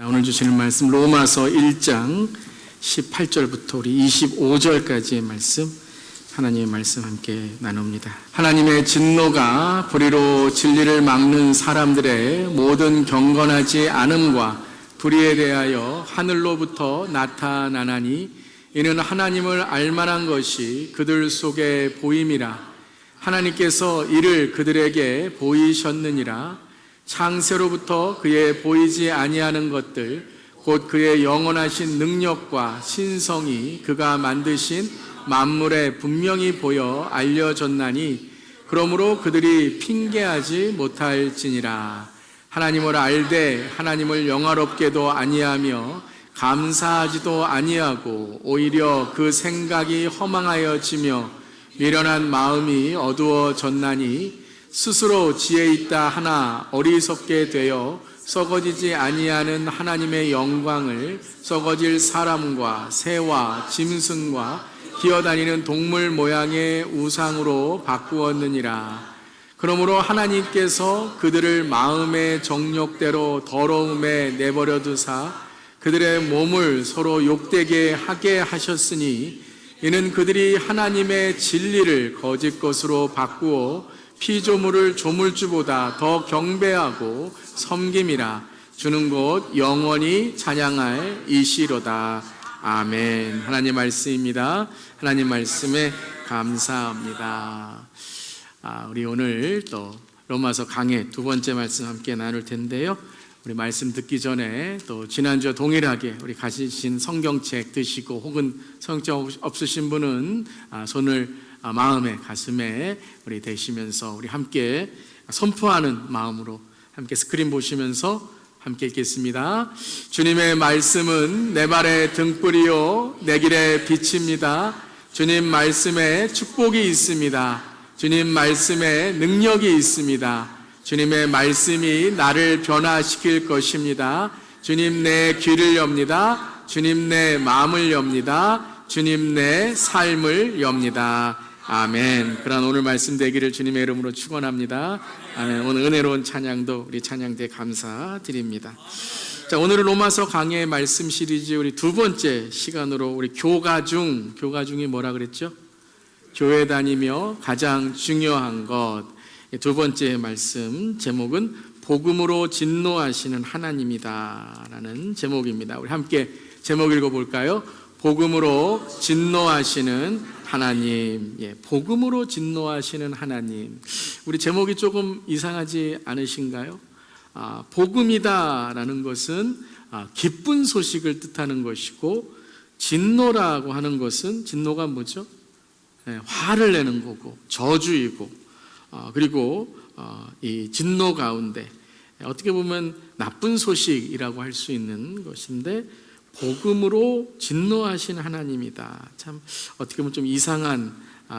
오늘 주시는 말씀 로마서 1장 18절부터 우리 25절까지의 말씀, 하나님의 말씀 함께 나눕니다. 하나님의 진노가 불의로 진리를 막는 사람들의 모든 경건하지 않음과 불의에 대하여 하늘로부터 나타나나니 이는 하나님을 알만한 것이 그들 속에 보임이라. 하나님께서 이를 그들에게 보이셨느니라. 창세로부터 그의 보이지 아니하는 것들 곧 그의 영원하신 능력과 신성이 그가 만드신 만물에 분명히 보여 알려졌나니 그러므로 그들이 핑계하지 못할지니라. 하나님을 알되 하나님을 영화롭게도 아니하며 감사하지도 아니하고 오히려 그 생각이 허망하여지며 미련한 마음이 어두워졌나니 스스로 지혜 있다 하나 어리석게 되어 썩어지지 아니하는 하나님의 영광을 썩어질 사람과 새와 짐승과 기어다니는 동물 모양의 우상으로 바꾸었느니라. 그러므로 하나님께서 그들을 마음의 정욕대로 더러움에 내버려 두사 그들의 몸을 서로 욕되게 하게 하셨으니 이는 그들이 하나님의 진리를 거짓 것으로 바꾸어 피조물을 조물주보다 더 경배하고 섬김이라. 주는 곧 영원히 찬양할 이시로다. 아멘. 하나님 말씀입니다. 하나님 말씀에 감사합니다. 우리 오늘 또 로마서 강해 두 번째 말씀 함께 나눌 텐데요. 우리 말씀 듣기 전에 또 지난주와 동일하게 우리 가지신 성경책 드시고 혹은 성경책 없으신 분은 손을 마음에 가슴에 우리 대시면서 우리 함께 선포하는 마음으로 함께 스크린 보시면서 함께 읽겠습니다. 주님의 말씀은 내 발의 등불이요 내 길의 빛입니다. 주님 말씀에 축복이 있습니다. 주님 말씀에 능력이 있습니다. 주님의 말씀이 나를 변화시킬 것입니다. 주님 내 귀를 엽니다. 주님 내 마음을 엽니다. 주님 내 삶을 엽니다. 아멘. 그런 오늘 말씀 되기를 주님의 이름으로 축원합니다. 아멘. 오늘 은혜로운 찬양도 우리 찬양대 감사드립니다. 자, 오늘은 로마서 강해 말씀 시리즈 우리 두 번째 시간으로 우리 교가중이 뭐라 그랬죠? 교회 다니며 가장 중요한 것. 두 번째 말씀 제목은 복음으로 진노하시는 하나님이다 라는 제목입니다. 우리 함께 제목 읽어볼까요? 복음으로 진노하시는 하나님. 복음으로 진노하시는 하나님. 우리 제목이 조금 이상하지 않으신가요? 복음이다 라는 것은 기쁜 소식을 뜻하는 것이고, 진노라고 하는 것은, 진노가 뭐죠? 화를 내는 거고 저주이고, 그리고 이 진노 가운데 어떻게 보면 나쁜 소식이라고 할 수 있는 것인데, 복음으로 진노하신 하나님이다. 참 어떻게 보면 좀 이상한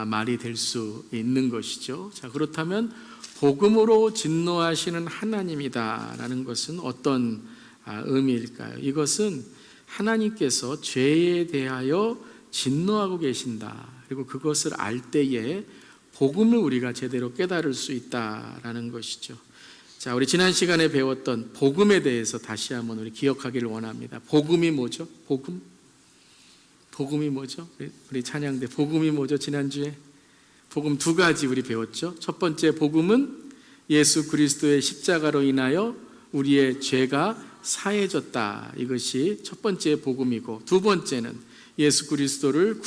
말이 될 수 있는 것이죠. 자, 그렇다면 복음으로 진노하시는 하나님이다 라는 것은 어떤 의미일까요? 이것은 하나님께서 죄에 대하여 진노하고 계신다. 그리고 그것을 알 때에 복음을 우리가 제대로 깨달을 수 있다라는 것이죠. 자, 우리 지난 시간에 배웠던 복음에 대해서 다시 한번 우리 기억하기를 원합니다. 복음이 뭐죠? 복음이 뭐죠? 우리 찬양대 복음이 뭐죠? 지난주에 복음 두 가지 우리 배웠죠. 첫 번째 복음은 예수 그리스도의 십자가로 인하여 우리의 죄가 사해졌다. 이것이 첫 번째 복음이고, 두 번째는 예수 그리스도를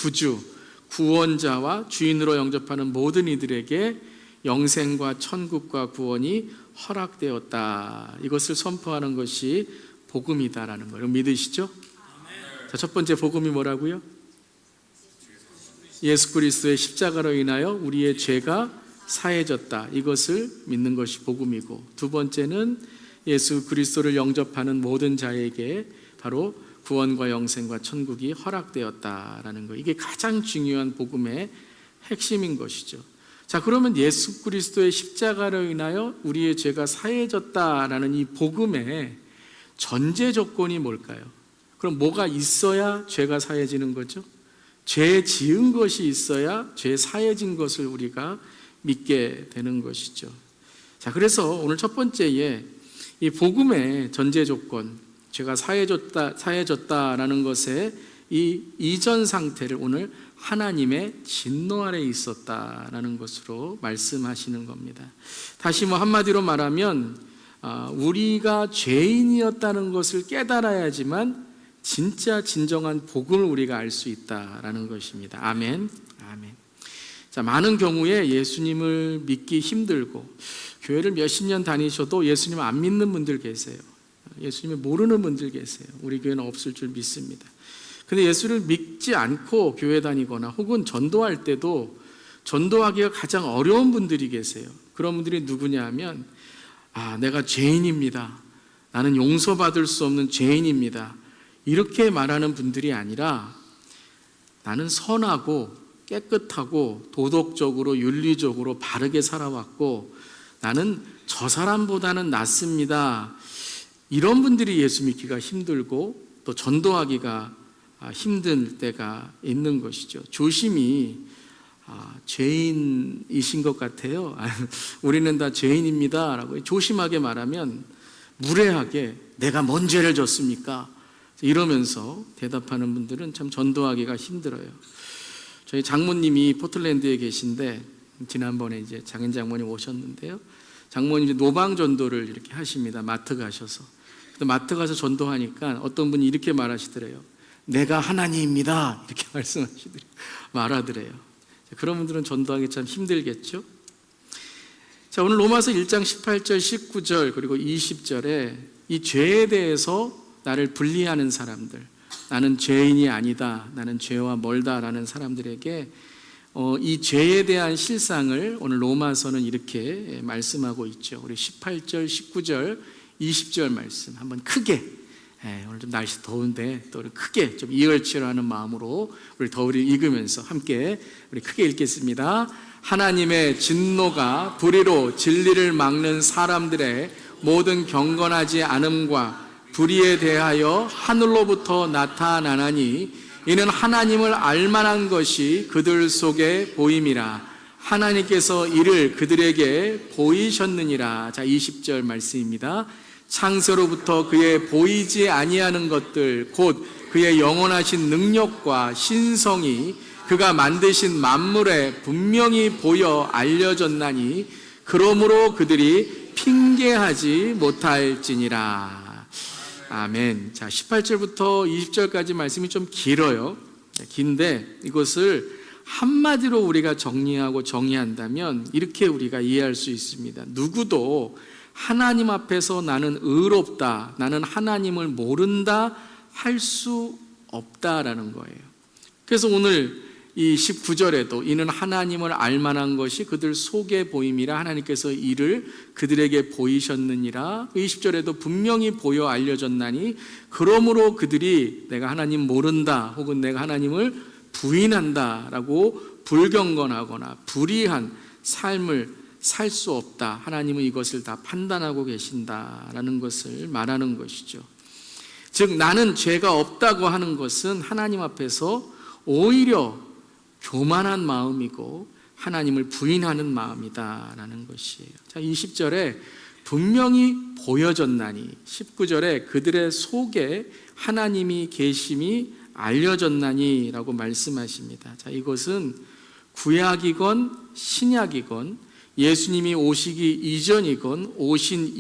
구원자와 주인으로 영접하는 모든 이들에게 영생과 천국과 구원이 허락되었다. 이것을 선포하는 것이 복음이다라는 걸 믿으시죠? 자, 첫 번째 복음이 뭐라고요? 예수 그리스도의 십자가로 인하여 우리의 죄가 사해졌다. 이것을 믿는 것이 복음이고, 두 번째는 예수 그리스도를 영접하는 모든 자에게 바로 구원과 영생과 천국이 허락되었다라는 거. 이게 가장 중요한 복음의 핵심인 것이죠. 자, 그러면 예수 그리스도의 십자가로 인하여 우리의 죄가 사해졌다라는 이 복음의 전제 조건이 뭘까요? 그럼 뭐가 있어야 죄가 사해지는 거죠? 죄 지은 것이 있어야 죄 사해진 것을 우리가 믿게 되는 것이죠. 자, 그래서 오늘 첫 번째에 이 복음의 전제 조건, 죄가 사해졌다라는 것에 이 이전 상태를 오늘 하나님의 진노 아래에 있었다라는 것으로 말씀하시는 겁니다. 다시 한마디로 말하면 우리가 죄인이었다는 것을 깨달아야지만 진짜 진정한 복음을 우리가 알 수 있다라는 것입니다. 아멘. 아멘. 자, 많은 경우에 예수님을 믿기 힘들고 교회를 몇십 년 다니셔도 예수님 안 믿는 분들 계세요. 예수님을 모르는 분들 계세요. 우리 교회는 없을 줄 믿습니다. 근데 예수를 믿지 않고 교회 다니거나 혹은 전도할 때도 전도하기가 가장 어려운 분들이 계세요. 그런 분들이 누구냐 하면 내가 죄인입니다. 나는 용서받을 수 없는 죄인입니다. 이렇게 말하는 분들이 아니라 나는 선하고 깨끗하고 도덕적으로 윤리적으로 바르게 살아왔고 나는 저 사람보다는 낫습니다. 이런 분들이 예수 믿기가 힘들고 또 전도하기가 힘든 때가 있는 것이죠. 조심히 죄인이신 것 같아요. 우리는 다 죄인입니다 라고 조심하게 말하면 무례하게 내가 뭔 죄를 졌습니까? 이러면서 대답하는 분들은 참 전도하기가 힘들어요. 저희 장모님이 포틀랜드에 계신데 지난번에 이제 장인 장모님 오셨는데요. 장모님 노방 전도를 이렇게 하십니다. 마트 가셔서. 마트 가서 전도하니까 어떤 분이 이렇게 말하시더래요. 내가 하나님입니다. 이렇게 말하더래요. 그런 분들은 전도하기 참 힘들겠죠. 자, 오늘 로마서 1장 18절, 19절 그리고 20절에 이 죄에 대해서 나를 분리하는 사람들, 나는 죄인이 아니다, 나는 죄와 멀다라는 사람들에게 이 죄에 대한 실상을 오늘 로마서는 이렇게 말씀하고 있죠. 우리 18절, 19절, 20절 말씀 한번 크게, 오늘 좀 날씨 더운데 또 크게 좀 이열치열하는 마음으로 우리 더울이 읽으면서 함께 우리 크게 읽겠습니다. 하나님의 진노가 불의로 진리를 막는 사람들의 모든 경건하지 않음과 불의에 대하여 하늘로부터 나타나나니 이는 하나님을 알만한 것이 그들 속에 보임이라. 하나님께서 이를 그들에게 보이셨느니라. 자, 20절 말씀입니다. 창세로부터 그의 보이지 아니하는 것들 곧 그의 영원하신 능력과 신성이 그가 만드신 만물에 분명히 보여 알려졌나니 그러므로 그들이 핑계하지 못할지니라. 아멘. 자, 18절부터 20절까지 말씀이 좀 길어요. 긴데 이것을 한마디로 우리가 정리하고 정의한다면 이렇게 우리가 이해할 수 있습니다. 누구도 하나님 앞에서 나는 의롭다, 나는 하나님을 모른다 할 수 없다라는 거예요. 그래서 오늘 이 19절에도 이는 하나님을 알만한 것이 그들 속에 보임이라. 하나님께서 이를 그들에게 보이셨느니라. 20절에도 분명히 보여 알려졌나니 그러므로 그들이 내가 하나님 모른다 혹은 내가 하나님을 부인한다 라고 불경건하거나 불의한 삶을 살 수 없다. 하나님은 이것을 다 판단하고 계신다라는 것을 말하는 것이죠. 즉 나는 죄가 없다고 하는 것은 하나님 앞에서 오히려 교만한 마음이고 하나님을 부인하는 마음이다라는 것이에요. 자, 20절에 분명히 보여졌나니 19절에 그들의 속에 하나님이 계심이 알려졌나니 라고 말씀하십니다. 자, 이것은 구약이건 신약이건 예수님이 오시기 이전이건 오신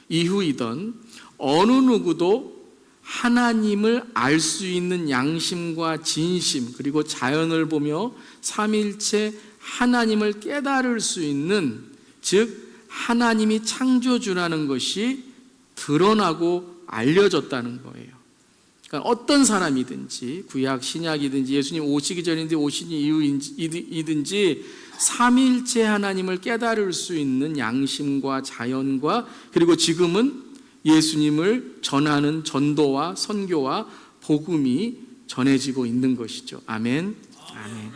이후이던 어느 누구도 하나님을 알 수 있는 양심과 진심 그리고 자연을 보며 삼일체 하나님을 깨달을 수 있는, 즉 하나님이 창조주라는 것이 드러나고 알려졌다는 거예요. 그러니까 어떤 사람이든지 구약 신약이든지 예수님 오시기 전인지 오신 이후이든지 삼일체 하나님을 깨달을 수 있는 양심과 자연과 그리고 지금은 예수님을 전하는 전도와 선교와 복음이 전해지고 있는 것이죠. 아멘. 아멘.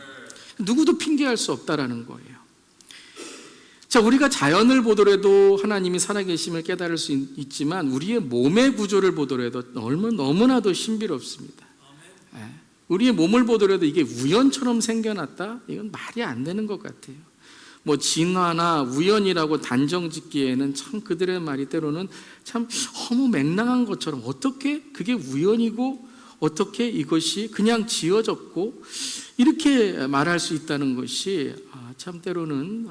누구도 핑계할 수 없다라는 거예요. 자, 우리가 자연을 보더라도 하나님이 살아계심을 깨달을 수 있지만 우리의 몸의 구조를 보더라도 너무나도 신비롭습니다. 우리의 몸을 보더라도 이게 우연처럼 생겨났다? 이건 말이 안 되는 것 같아요. 뭐 진화나 우연이라고 단정 짓기에는 참 그들의 말이 때로는 참 허무맹랑한 것처럼 어떻게 그게 우연이고 어떻게 이것이 그냥 지어졌고 이렇게 말할 수 있다는 것이 참 때로는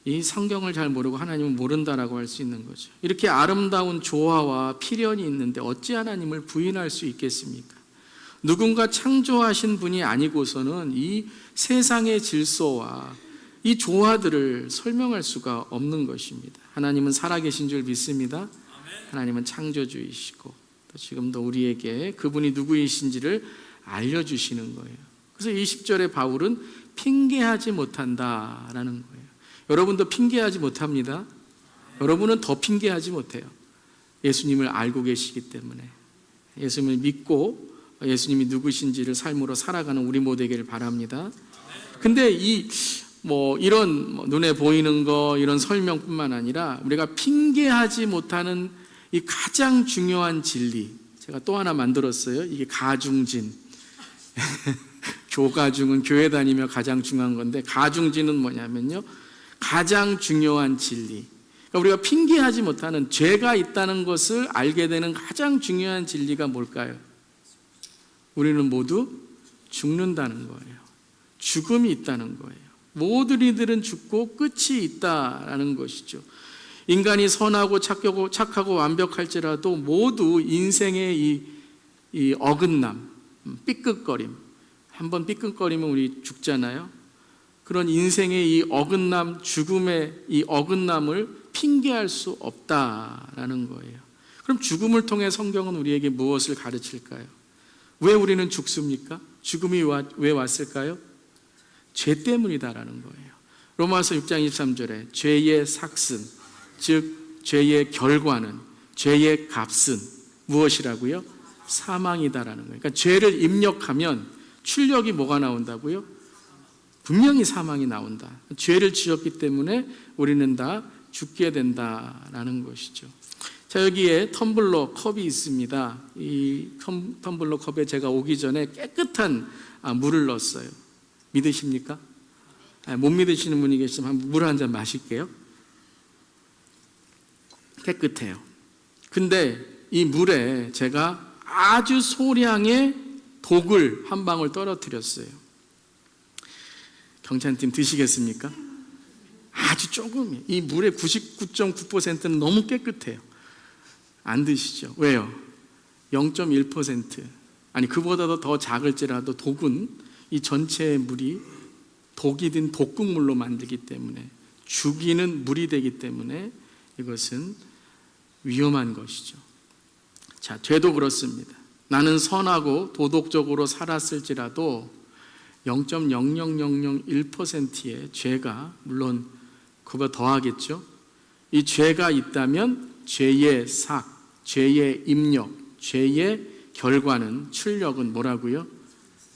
이 성경을 잘 모르고 하나님을 모른다라고 할 수 있는 거죠. 이렇게 아름다운 조화와 필연이 있는데 어찌 하나님을 부인할 수 있겠습니까? 누군가 창조하신 분이 아니고서는 이 세상의 질서와 이 조화들을 설명할 수가 없는 것입니다. 하나님은 살아계신 줄 믿습니다. 하나님은 창조주이시고 또 지금도 우리에게 그분이 누구이신지를 알려주시는 거예요. 그래서 20절에 바울은 핑계하지 못한다라는 거예요. 여러분도 핑계하지 못합니다. 여러분은 더 핑계하지 못해요. 예수님을 알고 계시기 때문에 예수님을 믿고 예수님이 누구신지를 삶으로 살아가는 우리 모두에게를 바랍니다. 근데 이런 눈에 보이는 거 이런 설명뿐만 아니라 우리가 핑계하지 못하는 이 가장 중요한 진리, 제가 또 하나 만들었어요. 이게 가중진. 교가중은 교회 다니며 가장 중요한 건데 가중진은 뭐냐면요, 가장 중요한 진리. 그러니까 우리가 핑계하지 못하는 죄가 있다는 것을 알게 되는 가장 중요한 진리가 뭘까요? 우리는 모두 죽는다는 거예요. 죽음이 있다는 거예요. 모든 이들은 죽고 끝이 있다라는 것이죠. 인간이 선하고 착하고 완벽할지라도 모두 인생의 이 어긋남, 삐끗거림, 한번 삐끗거리면 우리 죽잖아요. 그런 인생의 이 어긋남, 죽음의 이 어긋남을 핑계할 수 없다라는 거예요. 그럼 죽음을 통해 성경은 우리에게 무엇을 가르칠까요? 왜 우리는 죽습니까? 죽음이 왜 왔을까요? 죄 때문이다라는 거예요. 로마서 6장 23절에 죄의 삭슨, 즉 죄의 결과는, 죄의 값은 무엇이라고요? 사망이다라는 거예요. 그러니까 죄를 입력하면 출력이 뭐가 나온다고요? 분명히 사망이 나온다. 죄를 지었기 때문에 우리는 다 죽게 된다라는 것이죠. 자, 여기에 텀블러 컵이 있습니다. 이 텀블러 컵에 제가 오기 전에 깨끗한 물을 넣었어요. 믿으십니까? 못 믿으시는 분이 계시면 한번 물 한 잔 마실게요. 깨끗해요. 근데 이 물에 제가 아주 소량의 독을 한 방울 떨어뜨렸어요. 경찰팀 드시겠습니까? 아주 조금이에요. 이 물의 99.9%는 너무 깨끗해요. 안 드시죠? 왜요? 0.1%, 아니 그보다도 더 작을지라도 독은 이 전체의 물이 독이 든 독극물로 만들기 때문에, 죽이는 물이 되기 때문에 이것은 위험한 것이죠. 자, 죄도 그렇습니다. 나는 선하고 도덕적으로 살았을지라도 0.00001%의 죄가, 물론 그보다 더하겠죠. 이 죄가 있다면 죄의 삭, 죄의 입력, 죄의 결과는, 출력은 뭐라고요?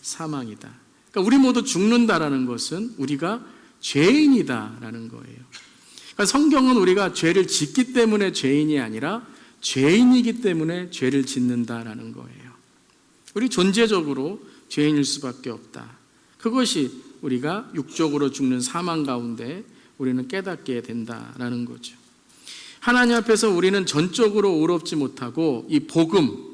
사망이다. 그러니까 우리 모두 죽는다라는 것은 우리가 죄인이다라는 거예요. 그러니까 성경은 우리가 죄를 짓기 때문에 죄인이 아니라 죄인이기 때문에 죄를 짓는다라는 거예요. 우리 존재적으로 죄인일 수밖에 없다. 그것이 우리가 육적으로 죽는 사망 가운데 우리는 깨닫게 된다라는 거죠. 하나님 앞에서 우리는 전적으로 의롭지 못하고 이 복음,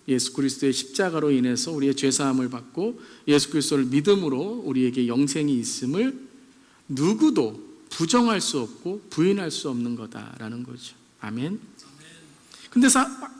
예수 그리스도의 십자가로 인해서 우리의 죄사함을 받고 예수 그리스도를 믿음으로 우리에게 영생이 있음을 누구도 부정할 수 없고 부인할 수 없는 거다라는 거죠. 아멘. 근데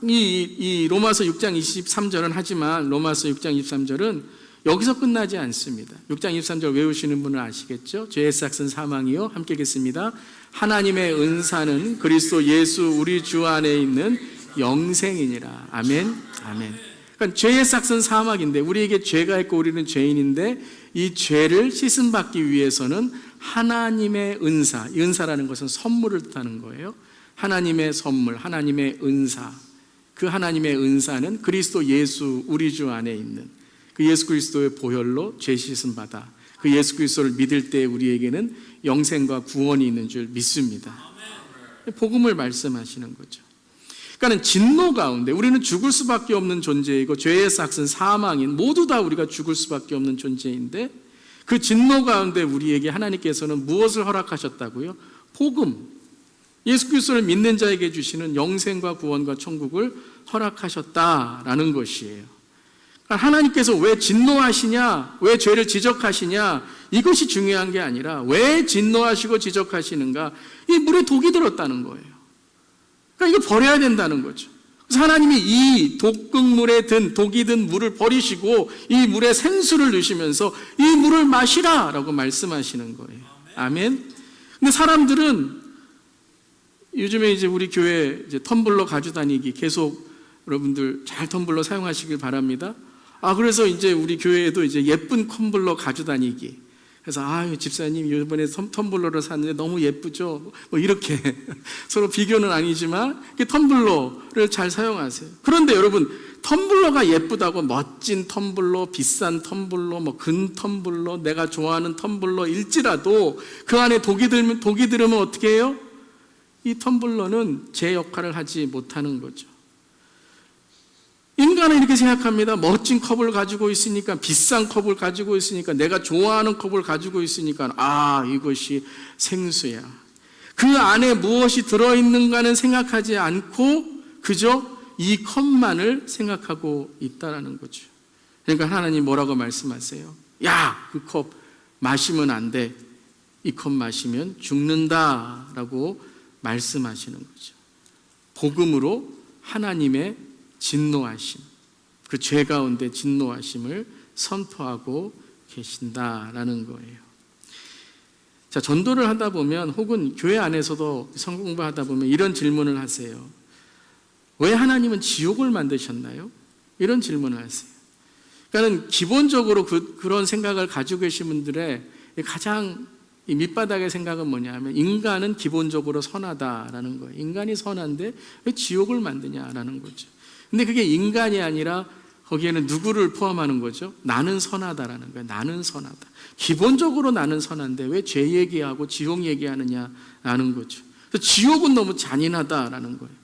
이 로마서 6장 23절은 하지만 로마서 6장 23절은 여기서 끝나지 않습니다. 6장 23절 외우시는 분은 아시겠죠? 죄의 삭은 사망이요. 함께 읽겠습니다. 하나님의 은사는 그리스도 예수 우리 주 안에 있는 영생이니라. 아멘. 아멘. 그러니까 죄의 삭은 사망인데 우리에게 죄가 있고 우리는 죄인인데 이 죄를 씻음받기 위해서는 하나님의 은사, 이 은사라는 것은 선물을 뜻하는 거예요. 하나님의 선물, 하나님의 은사, 그 하나님의 은사는 그리스도 예수 우리 주 안에 있는 그 예수 그리스도의 보혈로 죄 씻음 받아 그 예수 그리스도를 믿을 때 우리에게는 영생과 구원이 있는 줄 믿습니다. 복음을 말씀하시는 거죠. 그러니까 진노 가운데 우리는 죽을 수밖에 없는 존재이고 죄의 삭은 사망인 모두 다 우리가 죽을 수밖에 없는 존재인데 그 진노 가운데 우리에게 하나님께서는 무엇을 허락하셨다고요? 복음, 예수 그리스도를 믿는 자에게 주시는 영생과 구원과 천국을 허락하셨다라는 것이에요. 그러니까 하나님께서 왜 진노하시냐, 왜 죄를 지적하시냐, 이것이 중요한 게 아니라 왜 진노하시고 지적하시는가, 이 물에 독이 들었다는 거예요. 그러니까 이거 버려야 된다는 거죠. 그래서 하나님이 이 독극물에 든 독이 든 물을 버리시고 이 물에 생수를 넣으시면서 이 물을 마시라라고 말씀하시는 거예요. 아멘. 근데 사람들은 요즘에 이제 우리 교회 이제 텀블러 가져다니기 계속 여러분들 잘 텀블러 사용하시길 바랍니다. 그래서 이제 우리 교회에도 이제 예쁜 텀블러 가져다니기. 그래서 집사님 이번에 텀블러를 샀는데 너무 예쁘죠? 뭐 이렇게 서로 비교는 아니지만 텀블러를 잘 사용하세요. 그런데 여러분, 텀블러가 예쁘다고 멋진 텀블러, 비싼 텀블러, 뭐 근 텀블러, 내가 좋아하는 텀블러일지라도 그 안에 독이 들으면 어떻게 해요? 이 텀블러는 제 역할을 하지 못하는 거죠. 인간은 이렇게 생각합니다. 멋진 컵을 가지고 있으니까, 비싼 컵을 가지고 있으니까, 내가 좋아하는 컵을 가지고 있으니까 이것이 생수야. 그 안에 무엇이 들어있는가는 생각하지 않고 그저 이 컵만을 생각하고 있다라는 거죠. 그러니까 하나님 뭐라고 말씀하세요? 야, 그 컵 마시면 안 돼. 이 컵 마시면 죽는다라고 말씀하시는 거죠. 복음으로 하나님의 진노하심, 그 죄 가운데 진노하심을 선포하고 계신다라는 거예요. 자, 전도를 하다 보면 혹은 교회 안에서도 성경 공부하다 보면 이런 질문을 하세요. 왜 하나님은 지옥을 만드셨나요? 이런 질문을 하세요. 그러니까 기본적으로 그런 생각을 가지고 계신 분들의 가장 이 밑바닥의 생각은 뭐냐면 인간은 기본적으로 선하다라는 거예요. 인간이 선한데 왜 지옥을 만드냐라는 거죠. 근데 그게 인간이 아니라 거기에는 누구를 포함하는 거죠? 나는 선하다라는 거예요. 나는 선하다. 기본적으로 나는 선한데 왜 죄 얘기하고 지옥 얘기하느냐라는 거죠. 그래서 지옥은 너무 잔인하다라는 거예요.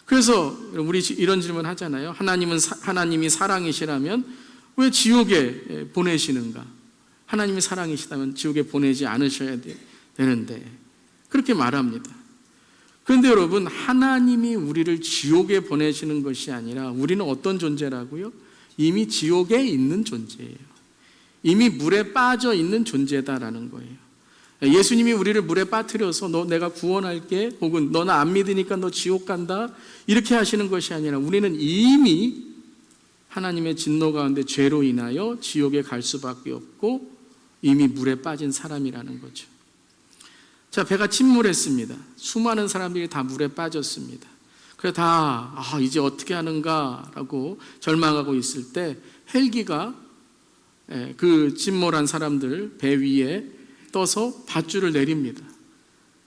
그래서 우리 이런 질문 하잖아요. 하나님이 사랑이시라면 왜 지옥에 보내시는가? 하나님이 사랑이시다면 지옥에 보내지 않으셔야 되는데 그렇게 말합니다. 그런데 여러분, 하나님이 우리를 지옥에 보내시는 것이 아니라 우리는 어떤 존재라고요? 이미 지옥에 있는 존재예요. 이미 물에 빠져 있는 존재다라는 거예요. 예수님이 우리를 물에 빠뜨려서 내가 구원할게, 혹은 너 나 안 믿으니까 너 지옥 간다, 이렇게 하시는 것이 아니라 우리는 이미 하나님의 진노 가운데 죄로 인하여 지옥에 갈 수밖에 없고 이미 물에 빠진 사람이라는 거죠. 자, 배가 침몰했습니다. 수많은 사람들이 다 물에 빠졌습니다. 그래서 다 이제 어떻게 하는가라고 절망하고 있을 때 헬기가 그 침몰한 사람들 배 위에 떠서 밧줄을 내립니다.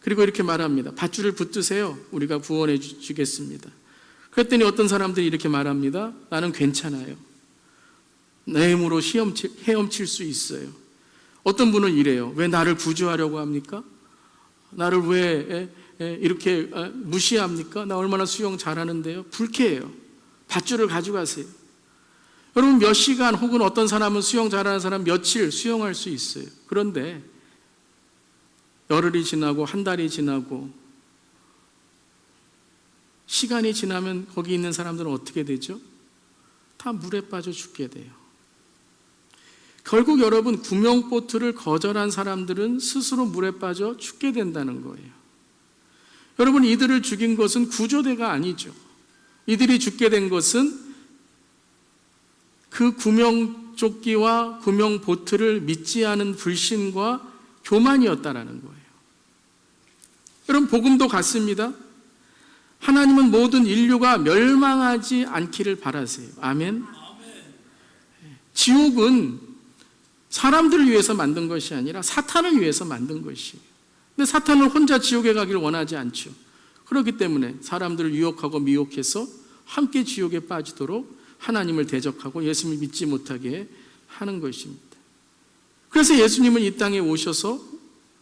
그리고 이렇게 말합니다. 밧줄을 붙드세요. 우리가 구원해 주겠습니다. 그랬더니 어떤 사람들이 이렇게 말합니다. 나는 괜찮아요. 내 힘으로 헤엄칠 수 있어요. 어떤 분은 이래요. 왜 나를 구조하려고 합니까? 나를 왜 이렇게 무시합니까? 나 얼마나 수영 잘하는데요. 불쾌해요. 밧줄을 가져가세요. 여러분, 몇 시간 혹은 어떤 사람은 수영 잘하는 사람 며칠 수영할 수 있어요. 그런데 열흘이 지나고 한 달이 지나고 시간이 지나면 거기 있는 사람들은 어떻게 되죠? 다 물에 빠져 죽게 돼요. 결국 여러분, 구명보트를 거절한 사람들은 스스로 물에 빠져 죽게 된다는 거예요. 여러분, 이들을 죽인 것은 구조대가 아니죠. 이들이 죽게 된 것은 그 구명조끼와 구명보트를 믿지 않은 불신과 교만이었다라는 거예요. 여러분, 복음도 같습니다. 하나님은 모든 인류가 멸망하지 않기를 바라세요. 아멘. 지옥은 사람들을 위해서 만든 것이 아니라 사탄을 위해서 만든 것이에요. 근데 사탄은 혼자 지옥에 가기를 원하지 않죠. 그렇기 때문에 사람들을 유혹하고 미혹해서 함께 지옥에 빠지도록 하나님을 대적하고 예수님을 믿지 못하게 하는 것입니다. 그래서 예수님은 이 땅에 오셔서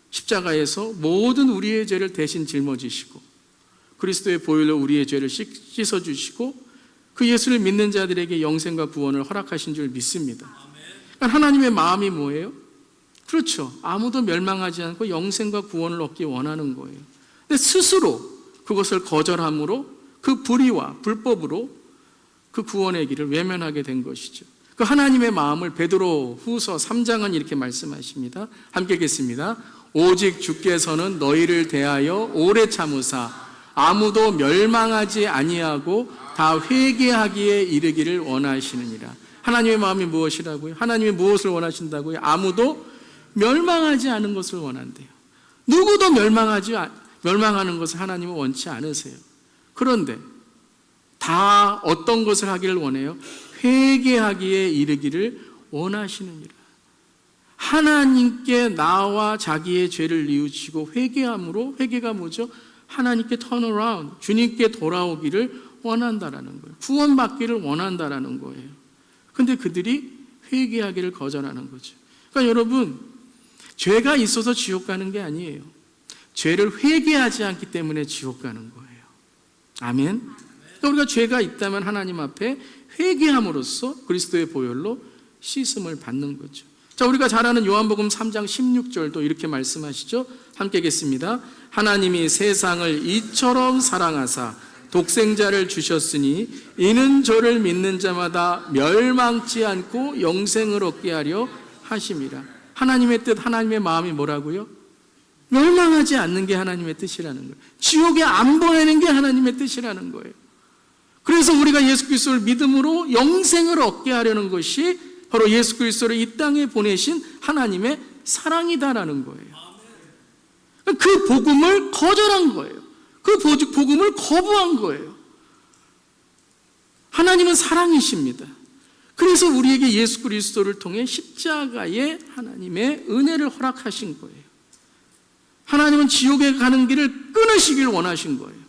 십자가에서 모든 우리의 죄를 대신 짊어지시고 그리스도의 보혈로 우리의 죄를 씻어주시고 그 예수를 믿는 자들에게 영생과 구원을 허락하신 줄 믿습니다. 하나님의 마음이 뭐예요? 그렇죠. 아무도 멸망하지 않고 영생과 구원을 얻기 원하는 거예요. 근데 스스로 그것을 거절함으로 그 불의와 불법으로 그 구원의 길을 외면하게 된 것이죠. 그 하나님의 마음을 베드로 후서 3장은 이렇게 말씀하십니다. 함께 읽겠습니다. 오직 주께서는 너희를 대하여 오래 참으사 아무도 멸망하지 아니하고 다 회개하기에 이르기를 원하시느니라. 하나님의 마음이 무엇이라고요? 하나님이 무엇을 원하신다고요? 아무도 멸망하지 않은 것을 원한대요. 누구도 멸망하는 것을 하나님은 원치 않으세요. 그런데 다 어떤 것을 하기를 원해요? 회개하기에 이르기를 원하시느니라. 하나님께 나와 자기의 죄를 뉘우치고 회개함으로, 회개가 뭐죠? 하나님께 turn around, 주님께 돌아오기를 원한다라는 거예요. 구원받기를 원한다라는 거예요. 근데 그들이 회개하기를 거절하는 거죠. 그러니까 여러분, 죄가 있어서 지옥 가는 게 아니에요. 죄를 회개하지 않기 때문에 지옥 가는 거예요. 아멘. 그러니까 우리가 죄가 있다면 하나님 앞에 회개함으로써 그리스도의 보혈로 씻음을 받는 거죠. 자, 우리가 잘 아는 요한복음 3장 16절도 이렇게 말씀하시죠. 함께 읽겠습니다. 하나님이 세상을 이처럼 사랑하사 독생자를 주셨으니 이는 저를 믿는 자마다 멸망치 않고 영생을 얻게 하려 하심이라. 하나님의 뜻, 하나님의 마음이 뭐라고요? 멸망하지 않는 게 하나님의 뜻이라는 거예요. 지옥에 안 보내는 게 하나님의 뜻이라는 거예요. 그래서 우리가 예수 그리스도를 믿음으로 영생을 얻게 하려는 것이 바로 예수 그리스도를 이 땅에 보내신 하나님의 사랑이다라는 거예요. 그 복음을 거절한 거예요. 그 복음을 거부한 거예요. 하나님은 사랑이십니다. 그래서 우리에게 예수 그리스도를 통해 십자가의 하나님의 은혜를 허락하신 거예요. 하나님은 지옥에 가는 길을 끊으시길 원하신 거예요.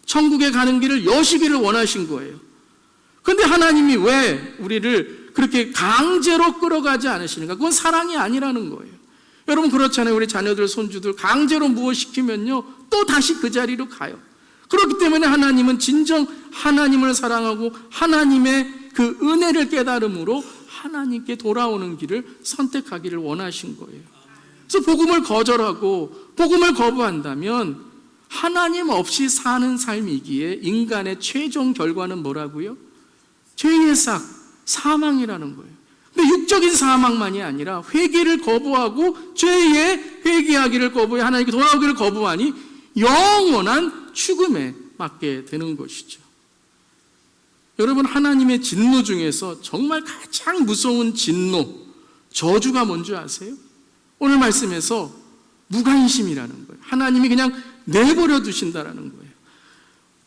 천국에 가는 길을 여시기를 원하신 거예요. 그런데 하나님이 왜 우리를 그렇게 강제로 끌어가지 않으시는가? 그건 사랑이 아니라는 거예요. 여러분 그렇잖아요. 우리 자녀들, 손주들 강제로 무엇 시키면요 또 다시 그 자리로 가요. 그렇기 때문에 하나님은 진정 하나님을 사랑하고 하나님의 그 은혜를 깨달음으로 하나님께 돌아오는 길을 선택하기를 원하신 거예요. 그래서 복음을 거절하고 복음을 거부한다면 하나님 없이 사는 삶이기에 인간의 최종 결과는 뭐라고요? 죄의 삭, 사망이라는 거예요. 근데 육적인 사망만이 아니라 회개를 거부하고 죄에 회개하기를 거부해 하나님께 돌아오기를 거부하니 영원한 죽음에 맞게 되는 것이죠. 여러분 하나님의 진노 중에서 정말 가장 무서운 진노, 저주가 뭔지 아세요? 오늘 말씀에서 무관심이라는 거예요. 하나님이 그냥 내버려 두신다라는 거예요.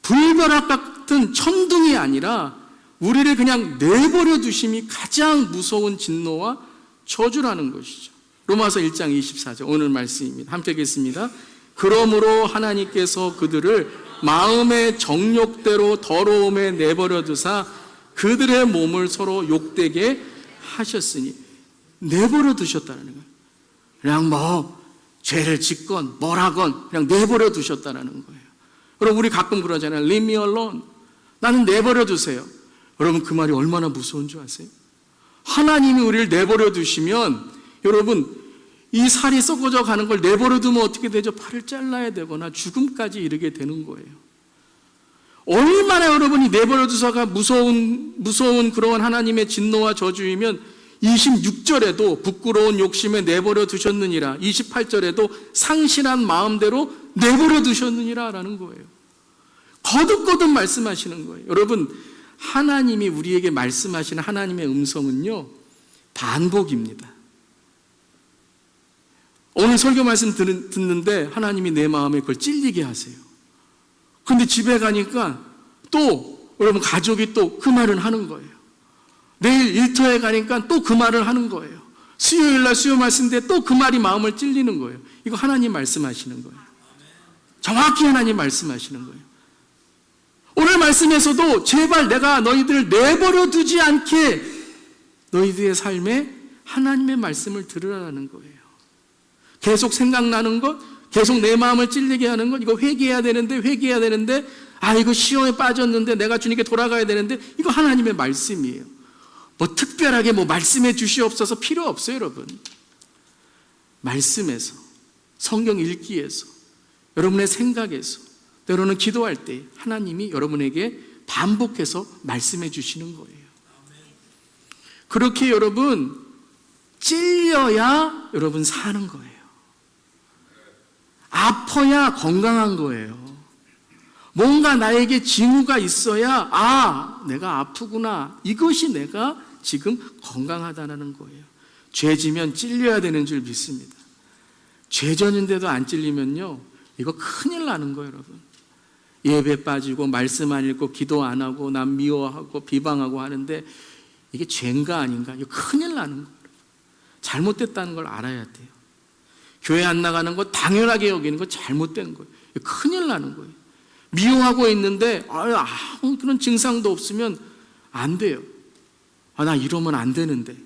불벼락 같은 천둥이 아니라 우리를 그냥 내버려 두심이 가장 무서운 진노와 저주라는 것이죠. 로마서 1장 24절 오늘 말씀입니다. 함께 읽겠습니다. 그러므로 하나님께서 그들을 마음의 정욕대로 더러움에 내버려 두사 그들의 몸을 서로 욕되게 하셨으니 내버려 두셨다는 거예요. 그냥 뭐 죄를 짓건 뭘 하건 그냥 내버려 두셨다는 거예요. 여러분 우리 가끔 그러잖아요. Leave me alone. 나는 내버려 두세요. 여러분 그 말이 얼마나 무서운 줄 아세요? 하나님이 우리를 내버려 두시면 여러분 이 살이 썩어져 가는 걸 내버려 두면 어떻게 되죠? 팔을 잘라야 되거나 죽음까지 이르게 되는 거예요. 얼마나 여러분이 내버려 두사가 무서운 그런 하나님의 진노와 저주이면 26절에도 부끄러운 욕심에 내버려 두셨느니라 28절에도 상실한 마음대로 내버려 두셨느니라 라는 거예요. 거듭거듭 말씀하시는 거예요. 여러분 하나님이 우리에게 말씀하시는 하나님의 음성은요 반복입니다. 오늘 설교 말씀 듣는데 하나님이 내 마음에 그걸 찔리게 하세요. 그런데 집에 가니까 또 여러분 가족이 또 그 말을 하는 거예요. 내일 일터에 가니까 또 그 말을 하는 거예요. 수요일날 수요 말씀 때 또 그 말이 마음을 찔리는 거예요. 이거 하나님 말씀하시는 거예요. 정확히 하나님 말씀하시는 거예요. 오늘 말씀에서도 제발 내가 너희들을 내버려 두지 않게 너희들의 삶에 하나님의 말씀을 들으라는 거예요. 계속 생각나는 것, 계속 내 마음을 찔리게 하는 것, 이거 회개해야 되는데 이거 시험에 빠졌는데 내가 주님께 돌아가야 되는데 이거 하나님의 말씀이에요. 뭐 특별하게 뭐 말씀해 주시옵소서 필요 없어요, 여러분. 말씀에서, 성경 읽기에서, 여러분의 생각에서, 때로는 기도할 때 하나님이 여러분에게 반복해서 말씀해 주시는 거예요. 그렇게 여러분 찔려야 여러분 사는 거예요. 아파야 건강한 거예요. 뭔가 나에게 징후가 있어야 내가 아프구나, 이것이 내가 지금 건강하다는 거예요. 죄지면 찔려야 되는 줄 믿습니다. 죄전인데도 안 찔리면요, 이거 큰일 나는 거예요. 여러분, 예배 빠지고 말씀 안 읽고 기도 안 하고 남 미워하고 비방하고 하는데 이게 죄인가 아닌가, 이거 큰일 나는 거예요. 잘못됐다는 걸 알아야 돼요. 교회 안 나가는 거 당연하게 여기는 거 잘못된 거예요. 큰일 나는 거예요. 미워하고 있는데 아무 그런 증상도 없으면 안 돼요. 나 이러면 안 되는데,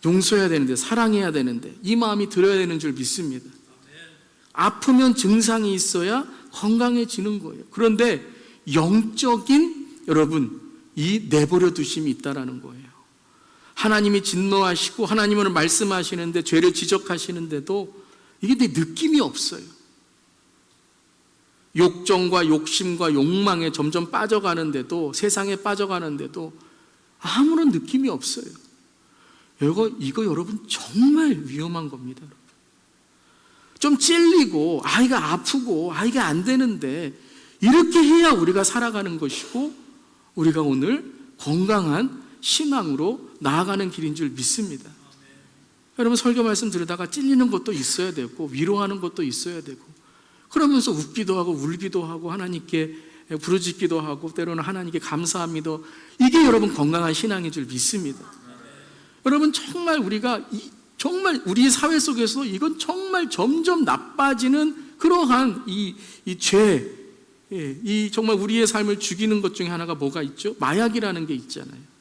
용서해야 되는데, 사랑해야 되는데, 이 마음이 들어야 되는 줄 믿습니다. 아프면 증상이 있어야 건강해지는 거예요. 그런데 영적인 여러분 이 내버려 두심이 있다라는 거예요. 하나님이 진노하시고 하나님은 말씀하시는데 죄를 지적하시는데도 이게 내 느낌이 없어요. 욕정과 욕심과 욕망에 점점 빠져가는데도, 세상에 빠져가는데도 아무런 느낌이 없어요. 이거 여러분 정말 위험한 겁니다. 좀 찔리고 아이가 아프고 아이가 안 되는데 이렇게 해야 우리가 살아가는 것이고 우리가 오늘 건강한 신앙으로 나아가는 길인 줄 믿습니다. 여러분, 설교 말씀 들으다가 찔리는 것도 있어야 되고 위로하는 것도 있어야 되고, 그러면서 웃기도 하고 울기도 하고 하나님께 부르짖기도 하고 때로는 하나님께 감사합니다. 이게 여러분 건강한 신앙인 줄 믿습니다. 여러분, 정말 우리가 정말 우리 사회 속에서 이건 정말 점점 나빠지는 그러한 이 죄, 이 정말 우리의 삶을 죽이는 것 중에 하나가 뭐가 있죠? 마약이라는 게 있잖아요.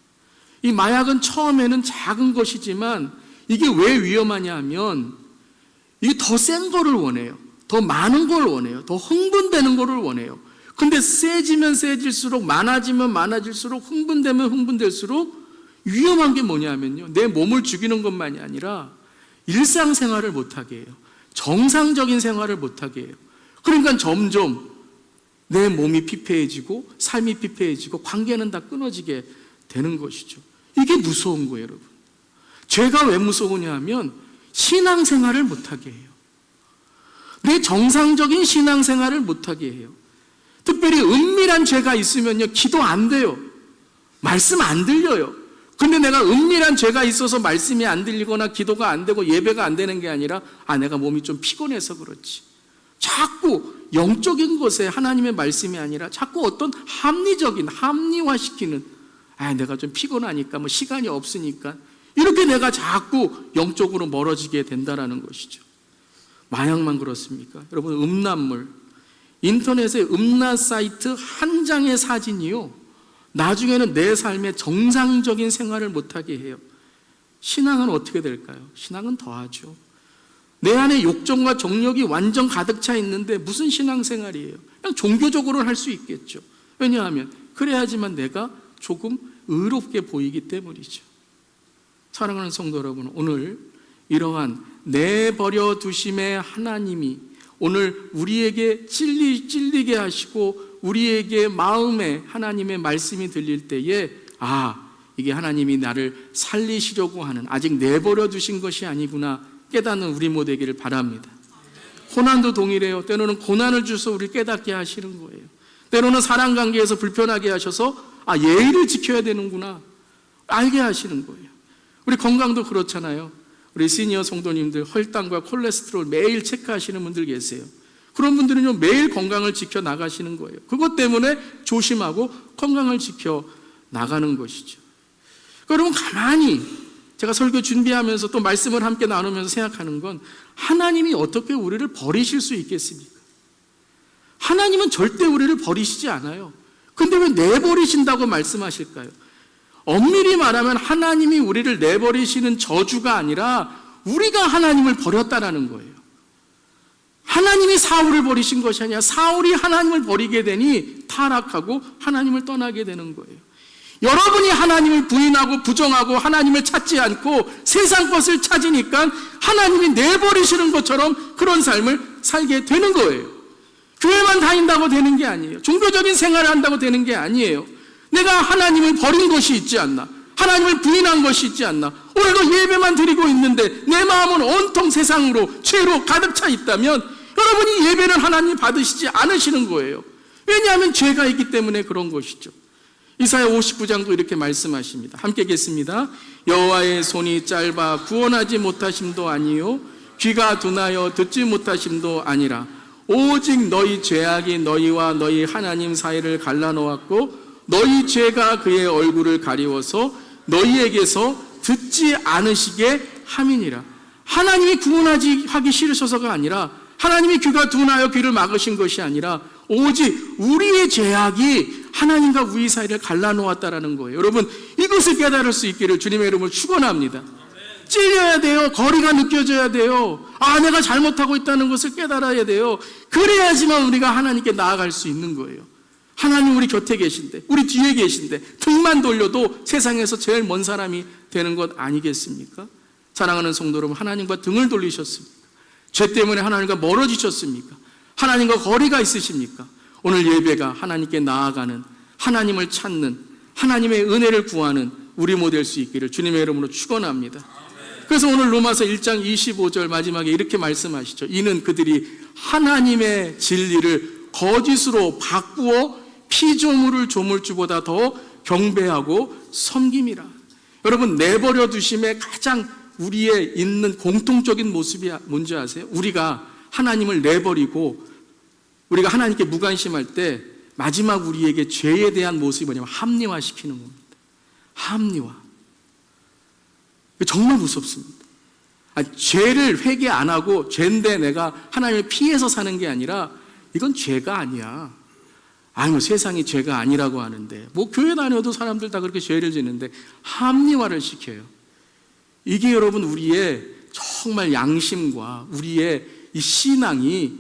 이 마약은 처음에는 작은 것이지만 이게 왜 위험하냐 하면 이게 더 센 거를 원해요. 더 많은 걸 원해요. 더 흥분되는 거를 원해요. 근데 세지면 세질수록, 많아지면 많아질수록, 흥분되면 흥분될수록 위험한 게 뭐냐면요, 내 몸을 죽이는 것만이 아니라 일상생활을 못하게 해요. 정상적인 생활을 못하게 해요. 그러니까 점점 내 몸이 피폐해지고 삶이 피폐해지고 관계는 다 끊어지게 되는 것이죠. 이게 무서운 거예요, 여러분. 죄가 왜 무서우냐 하면 신앙생활을 못하게 해요. 내 정상적인 신앙생활을 못하게 해요. 특별히 은밀한 죄가 있으면요, 기도 안 돼요. 말씀 안 들려요. 근데 내가 은밀한 죄가 있어서 말씀이 안 들리거나 기도가 안 되고 예배가 안 되는 게 아니라 내가 몸이 좀 피곤해서 그렇지. 자꾸 영적인 것에 하나님의 말씀이 아니라 자꾸 어떤 합리화시키는, 내가 좀 피곤하니까, 뭐 시간이 없으니까, 이렇게 내가 자꾸 영적으로 멀어지게 된다라는 것이죠. 마약만 그렇습니까? 여러분, 음란물, 인터넷에 음란 사이트 한 장의 사진이요, 나중에는 내 삶의 정상적인 생활을 못하게 해요. 신앙은 어떻게 될까요? 신앙은 더하죠. 내 안에 욕정과 정욕이 완전 가득 차 있는데 무슨 신앙생활이에요? 그냥 종교적으로는 할 수 있겠죠. 왜냐하면 그래야지만 내가 조금 의롭게 보이기 때문이죠. 사랑하는 성도 여러분, 오늘 이러한 내버려 두심의 하나님이 오늘 우리에게 찔리게 하시고 우리에게 마음에 하나님의 말씀이 들릴 때에 이게 하나님이 나를 살리시려고 하는, 아직 내버려 두신 것이 아니구나 깨닫는 우리 모두 되기를 바랍니다. 고난도 동일해요. 때로는 고난을 주셔서 우리를 깨닫게 하시는 거예요. 때로는 사람 관계에서 불편하게 하셔서 예의를 지켜야 되는구나 알게 하시는 거예요. 우리 건강도 그렇잖아요. 우리 시니어 성도님들 혈당과 콜레스테롤 매일 체크하시는 분들 계세요. 그런 분들은요, 매일 건강을 지켜 나가시는 거예요. 그것 때문에 조심하고 건강을 지켜 나가는 것이죠. 여러분, 가만히 제가 설교 준비하면서 또 말씀을 함께 나누면서 생각하는 건, 하나님이 어떻게 우리를 버리실 수 있겠습니까? 하나님은 절대 우리를 버리시지 않아요. 근데 왜 내버리신다고 말씀하실까요? 엄밀히 말하면 하나님이 우리를 내버리시는 저주가 아니라 우리가 하나님을 버렸다라는 거예요. 하나님이 사울을 버리신 것이 아니라 사울이 하나님을 버리게 되니 타락하고 하나님을 떠나게 되는 거예요. 여러분이 하나님을 부인하고 부정하고 하나님을 찾지 않고 세상 것을 찾으니까 하나님이 내버리시는 것처럼 그런 삶을 살게 되는 거예요. 교회만 다닌다고 되는 게 아니에요. 종교적인 생활을 한다고 되는 게 아니에요. 내가 하나님을 버린 것이 있지 않나, 하나님을 부인한 것이 있지 않나, 오늘도 예배만 드리고 있는데 내 마음은 온통 세상으로 죄로 가득 차 있다면 여러분이 예배를 하나님 받으시지 않으시는 거예요. 왜냐하면 죄가 있기 때문에 그런 것이죠. 이사야 59장도 이렇게 말씀하십니다. 함께 읽겠습니다. 여호와의 손이 짧아 구원하지 못하심도 아니요 귀가 둔하여 듣지 못하심도 아니라 오직 너희 죄악이 너희와 너희 하나님 사이를 갈라놓았고 너희 죄가 그의 얼굴을 가리워서 너희에게서 듣지 않으시게 함이니라. 하나님이 구원하지 하기 싫으셔서가 아니라, 하나님이 귀가 둔하여 귀를 막으신 것이 아니라 오직 우리의 죄악이 하나님과 우리 사이를 갈라놓았다라는 거예요. 여러분, 이것을 깨달을 수 있기를 주님의 이름으로 축원합니다. 찔려야 돼요. 거리가 느껴져야 돼요. 내가 잘못하고 있다는 것을 깨달아야 돼요. 그래야지만 우리가 하나님께 나아갈 수 있는 거예요. 하나님 우리 곁에 계신데, 우리 뒤에 계신데 등만 돌려도 세상에서 제일 먼 사람이 되는 것 아니겠습니까? 사랑하는 성도 여러분, 하나님과 등을 돌리셨습니까? 죄 때문에 하나님과 멀어지셨습니까? 하나님과 거리가 있으십니까? 오늘 예배가 하나님께 나아가는, 하나님을 찾는, 하나님의 은혜를 구하는 우리 모델 수 있기를 주님의 이름으로 축원합니다. 그래서 오늘 로마서 1장 25절 마지막에 이렇게 말씀하시죠. 이는 그들이 하나님의 진리를 거짓으로 바꾸어 피조물을 조물주보다 더 경배하고 섬김이라. 여러분, 내버려 두심의 가장 우리의 있는 공통적인 모습이 뭔지 아세요? 우리가 하나님을 내버리고 우리가 하나님께 무관심할 때 마지막 우리에게 죄에 대한 모습이 뭐냐면 합리화시키는 겁니다. 합리화. 정말 무섭습니다. 죄를 회개 안 하고 죄인데 내가 하나님을 피해서 사는 게 아니라 이건 죄가 아니야. 세상이 죄가 아니라고 하는데 교회 다녀도 사람들 다 그렇게 죄를 짓는데 합리화를 시켜요. 이게 여러분 우리의 정말 양심과 우리의 이 신앙이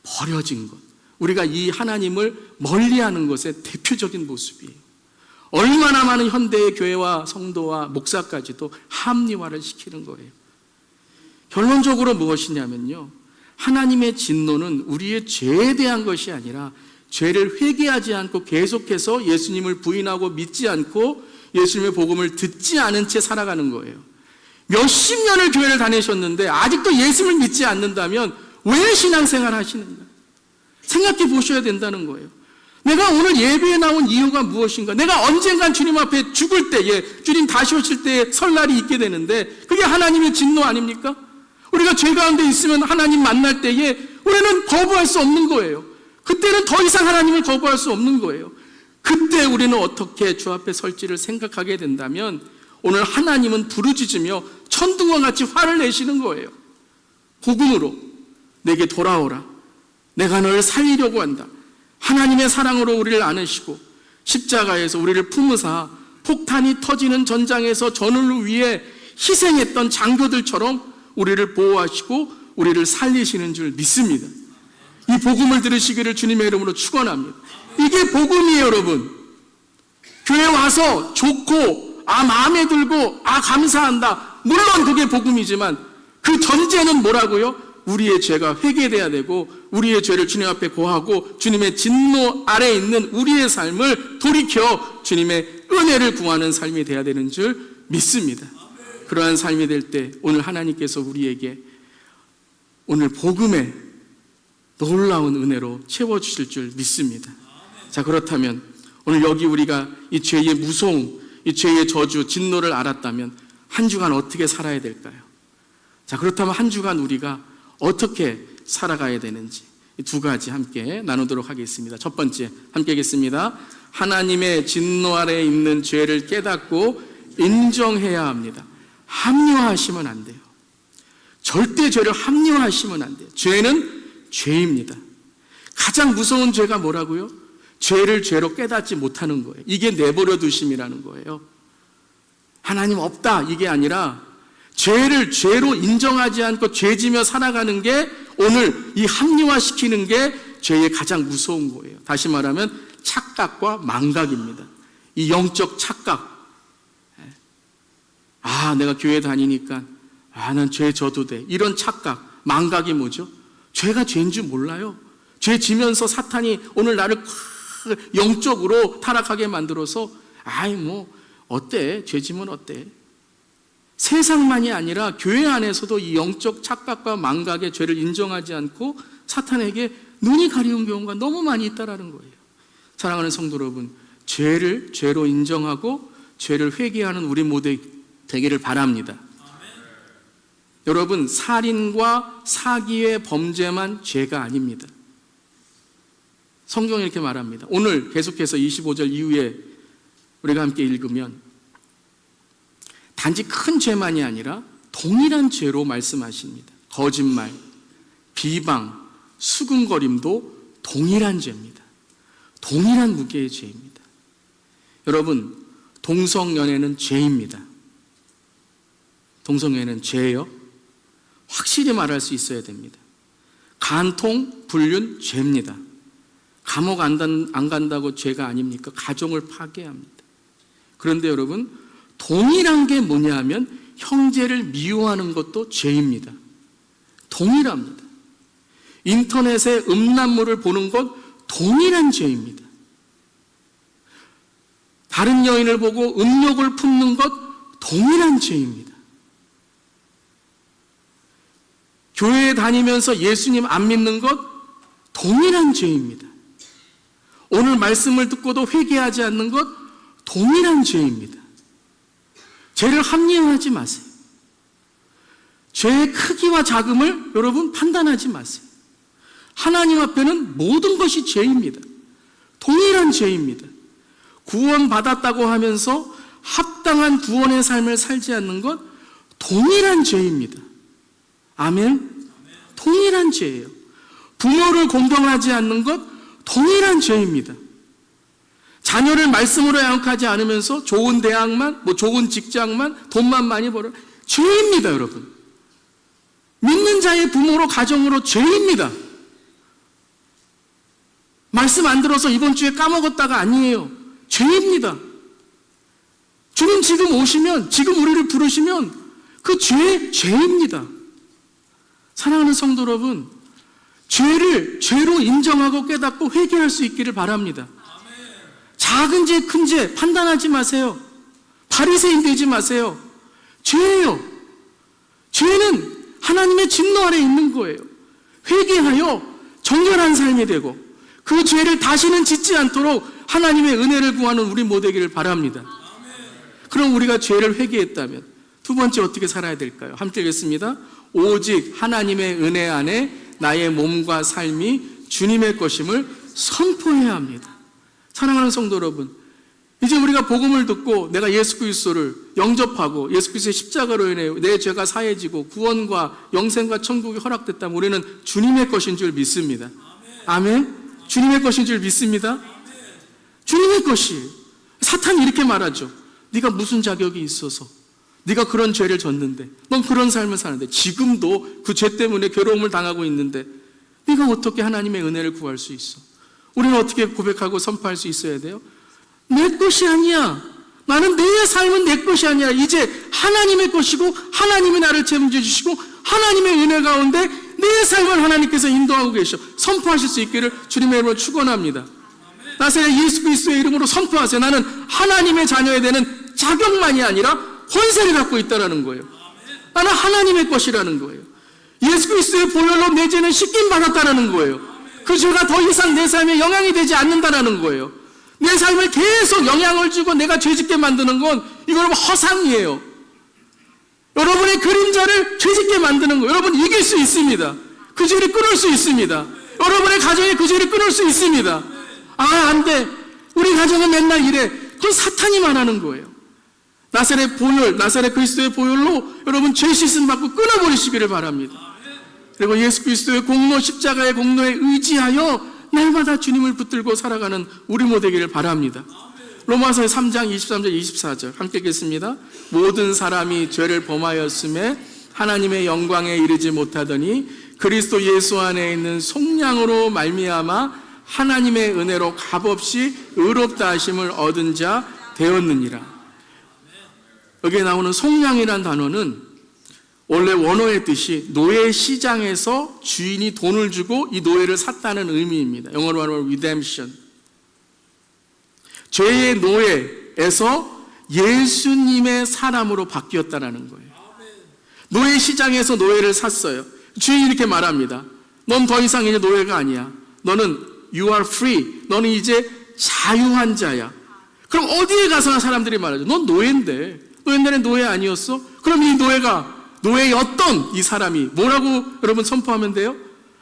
버려진 것, 우리가 이 하나님을 멀리하는 것의 대표적인 모습이에요. 얼마나 많은 현대의 교회와 성도와 목사까지도 합리화를 시키는 거예요. 결론적으로 무엇이냐면요, 하나님의 진노는 우리의 죄에 대한 것이 아니라 죄를 회개하지 않고 계속해서 예수님을 부인하고 믿지 않고 예수님의 복음을 듣지 않은 채 살아가는 거예요. 몇십 년을 교회를 다니셨는데 아직도 예수님을 믿지 않는다면 왜 신앙생활 하시는가? 생각해 보셔야 된다는 거예요. 내가 오늘 예배에 나온 이유가 무엇인가? 내가 언젠간 주님 앞에 죽을 때에, 주님 다시 오실 때에 설날이 있게 되는데 그게 하나님의 진노 아닙니까? 우리가 죄 가운데 있으면 하나님 만날 때에 우리는 거부할 수 없는 거예요. 그때는 더 이상 하나님을 거부할 수 없는 거예요. 그때 우리는 어떻게 주 앞에 설지를 생각하게 된다면 오늘 하나님은 부르짖으며 천둥과 같이 화를 내시는 거예요. 복음으로 내게 돌아오라. 내가 너를 살리려고 한다. 하나님의 사랑으로 우리를 안으시고 십자가에서 우리를 품으사 폭탄이 터지는 전장에서 전우를 위해 희생했던 장교들처럼 우리를 보호하시고 우리를 살리시는 줄 믿습니다. 이 복음을 들으시기를 주님의 이름으로 축원합니다. 이게 복음이에요, 여러분. 교회 와서 좋고 마음에 들고 감사한다. 물론 그게 복음이지만 그 전제는 뭐라고요? 우리의 죄가 회개돼야 되고 우리의 죄를 주님 앞에 고하고 주님의 진노 아래에 있는 우리의 삶을 돌이켜 주님의 은혜를 구하는 삶이 돼야 되는 줄 믿습니다. 그러한 삶이 될 때 오늘 하나님께서 우리에게 오늘 복음의 놀라운 은혜로 채워주실 줄 믿습니다. 자, 그렇다면 오늘 여기 우리가 이 죄의 무서움, 이 죄의 저주, 진노를 알았다면 한 주간 어떻게 살아야 될까요? 자, 그렇다면 한 주간 우리가 어떻게 살아가야 되는지 이 두 가지 함께 나누도록 하겠습니다. 첫 번째, 함께 하겠습니다. 하나님의 진노 아래에 있는 죄를 깨닫고 인정해야 합니다. 합리화하시면 안 돼요. 절대 죄를 합리화하시면 안 돼요. 죄는 죄입니다. 가장 무서운 죄가 뭐라고요? 죄를 죄로 깨닫지 못하는 거예요. 이게 내버려 두심이라는 거예요. 하나님 없다 이게 아니라 죄를 죄로 인정하지 않고 죄지며 살아가는 게 오늘 이 합리화시키는 게 죄의 가장 무서운 거예요. 다시 말하면 착각과 망각입니다. 이 영적 착각. 내가 교회 다니니까 난 죄 져도 돼. 이런 착각, 망각이 뭐죠? 죄가 죄인 줄 몰라요. 죄 지면서 사탄이 오늘 나를 영적으로 타락하게 만들어서 어때? 죄 지면 어때? 세상만이 아니라 교회 안에서도 이 영적 착각과 망각의 죄를 인정하지 않고 사탄에게 눈이 가리운 경우가 너무 많이 있다라는 거예요. 사랑하는 성도 여러분, 죄를 죄로 인정하고 죄를 회개하는 우리 모두 되기를 바랍니다. 여러분, 살인과 사기의 범죄만 죄가 아닙니다. 성경이 이렇게 말합니다. 오늘 계속해서 25절 이후에 우리가 함께 읽으면 단지 큰 죄만이 아니라 동일한 죄로 말씀하십니다. 거짓말, 비방, 수근거림도 동일한 죄입니다. 동일한 무게의 죄입니다. 여러분, 동성연애는 죄입니다. 동성연애는 죄예요? 확실히 말할 수 있어야 됩니다. 간통, 불륜, 죄입니다. 감옥 안 간다고 죄가 아닙니까? 가정을 파괴합니다. 그런데 여러분, 동일한 게 뭐냐 하면 형제를 미워하는 것도 죄입니다. 동일합니다. 인터넷에 음란물을 보는 것 동일한 죄입니다. 다른 여인을 보고 음욕을 품는 것 동일한 죄입니다. 교회에 다니면서 예수님 안 믿는 것 동일한 죄입니다. 오늘 말씀을 듣고도 회개하지 않는 것 동일한 죄입니다. 죄를 합리화하지 마세요. 죄의 크기와 작음을 여러분 판단하지 마세요. 하나님 앞에는 모든 것이 죄입니다. 동일한 죄입니다. 구원받았다고 하면서 합당한 구원의 삶을 살지 않는 것 동일한 죄입니다. 아멘? 동일한 죄예요. 부모를 공경하지 않는 것 동일한 죄입니다. 자녀를 말씀으로 양육하지 않으면서 좋은 대학만, 좋은 직장만, 돈만 많이 벌어 죄입니다, 여러분. 믿는 자의 부모로 가정으로 죄입니다. 말씀 안 들어서 이번 주에 까먹었다가 아니에요. 죄입니다. 주님 지금 오시면, 지금 우리를 부르시면 그 죄입니다. 사랑하는 성도 여러분, 죄를 죄로 인정하고 깨닫고 회개할 수 있기를 바랍니다. 작은 죄, 큰 죄 판단하지 마세요. 바리새인 되지 마세요. 죄예요. 죄는 하나님의 진노 아래 있는 거예요. 회개하여 정결한 삶이 되고 그 죄를 다시는 짓지 않도록 하나님의 은혜를 구하는 우리 모두 되기를 바랍니다. 그럼 우리가 죄를 회개했다면 두 번째 어떻게 살아야 될까요? 함께 읽겠습니다. 오직 하나님의 은혜 안에 나의 몸과 삶이 주님의 것임을 선포해야 합니다. 사랑하는 성도 여러분, 이제 우리가 복음을 듣고 내가 예수 그리스도를 영접하고 예수 그리스도의 십자가로 인해 내 죄가 사해지고 구원과 영생과 천국이 허락됐다면 우리는 주님의 것인 줄 믿습니다. 아멘? 주님의 것인 줄 믿습니다. 주님의 것이. 사탄이 이렇게 말하죠. 네가 무슨 자격이 있어서 네가 그런 죄를 졌는데, 넌 그런 삶을 사는데, 지금도 그 죄 때문에 괴로움을 당하고 있는데 네가 어떻게 하나님의 은혜를 구할 수 있어? 우리는 어떻게 고백하고 선포할 수 있어야 돼요? 내 것이 아니야. 나는 내 삶은 내 것이 아니라 이제 하나님의 것이고 하나님이 나를 책임져 주시고 하나님의 은혜 가운데 내 삶을 하나님께서 인도하고 계셔. 선포하실 수 있기를 주님의 이름으로 축원합니다. 나사렛 예수 그리스도의 이름으로 선포하세요. 나는 하나님의 자녀에 되는 자격만이 아니라 권세를 갖고 있다는 거예요. 나는 하나님의 것이라는 거예요. 예수 그리스도의 보혈로 내 죄는 씻김 받았다는 거예요. 그 죄가 더 이상 내 삶에 영향이 되지 않는다는 거예요. 내 삶을 계속 영향을 주고 내가 죄짓게 만드는 건 이건 허상이에요. 여러분의 그림자를 죄짓게 만드는 거예요. 여러분 이길 수 있습니다. 그 죄를 끊을 수 있습니다. 여러분의 가정에 그 죄를 끊을 수 있습니다. 안 돼. 우리 가정은 맨날 이래. 그건 사탄이 말하는 거예요. 나사렛 보혈, 나사렛 그리스도의 보혈로 여러분 죄 씻음 받고 끊어버리시기를 바랍니다. 그리고 예수 그리스도의 공로, 십자가의 공로에 의지하여 날마다 주님을 붙들고 살아가는 우리 모두 되기를 바랍니다. 로마서 3장 23절 24절 함께 읽겠습니다. 모든 사람이 죄를 범하였음에 하나님의 영광에 이르지 못하더니 그리스도 예수 안에 있는 속량으로 말미암아 하나님의 은혜로 값없이 의롭다 하심을 얻은 자 되었느니라. 여기에 나오는 속량이라는 단어는 원래 원어의 뜻이 노예 시장에서 주인이 돈을 주고 이 노예를 샀다는 의미입니다. 영어로 하면 redemption. 죄의 노예에서 예수님의 사람으로 바뀌었다는 거예요. 노예 시장에서 노예를 샀어요. 주인이 이렇게 말합니다. 넌 더 이상 이제 노예가 아니야. 너는 you are free. 너는 이제 자유한 자야. 그럼 어디에 가서나 사람들이 말하죠. 넌 노예인데. 너 옛날에 노예 아니었어? 그럼 이 노예였던 이 사람이 뭐라고 여러분 선포하면 돼요?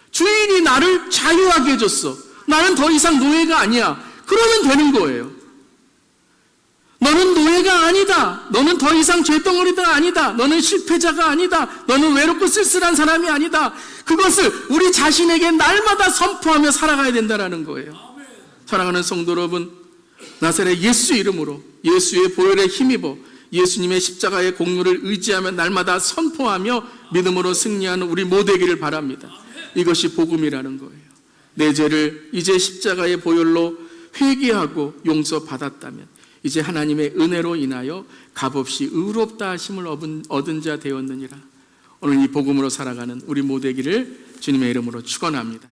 주인이 나를 자유하게 해줬어. 나는 더 이상 노예가 아니야. 그러면 되는 거예요. 너는 노예가 아니다. 너는 더 이상 죄덩어리가 아니다. 너는 실패자가 아니다. 너는 외롭고 쓸쓸한 사람이 아니다. 그것을 우리 자신에게 날마다 선포하며 살아가야 된다는 거예요. 사랑하는 성도 여러분, 나사렛 예수 이름으로 예수의 보혈에 힘입어 예수님의 십자가의 공로를 의지하며 날마다 선포하며 믿음으로 승리하는 우리 모두이기를 바랍니다. 이것이 복음이라는 거예요. 내 죄를 이제 십자가의 보혈로 회개하고 용서받았다면 이제 하나님의 은혜로 인하여 값없이 의롭다 하심을 얻은 자 되었느니라. 오늘 이 복음으로 살아가는 우리 모두이기를 주님의 이름으로 축원합니다.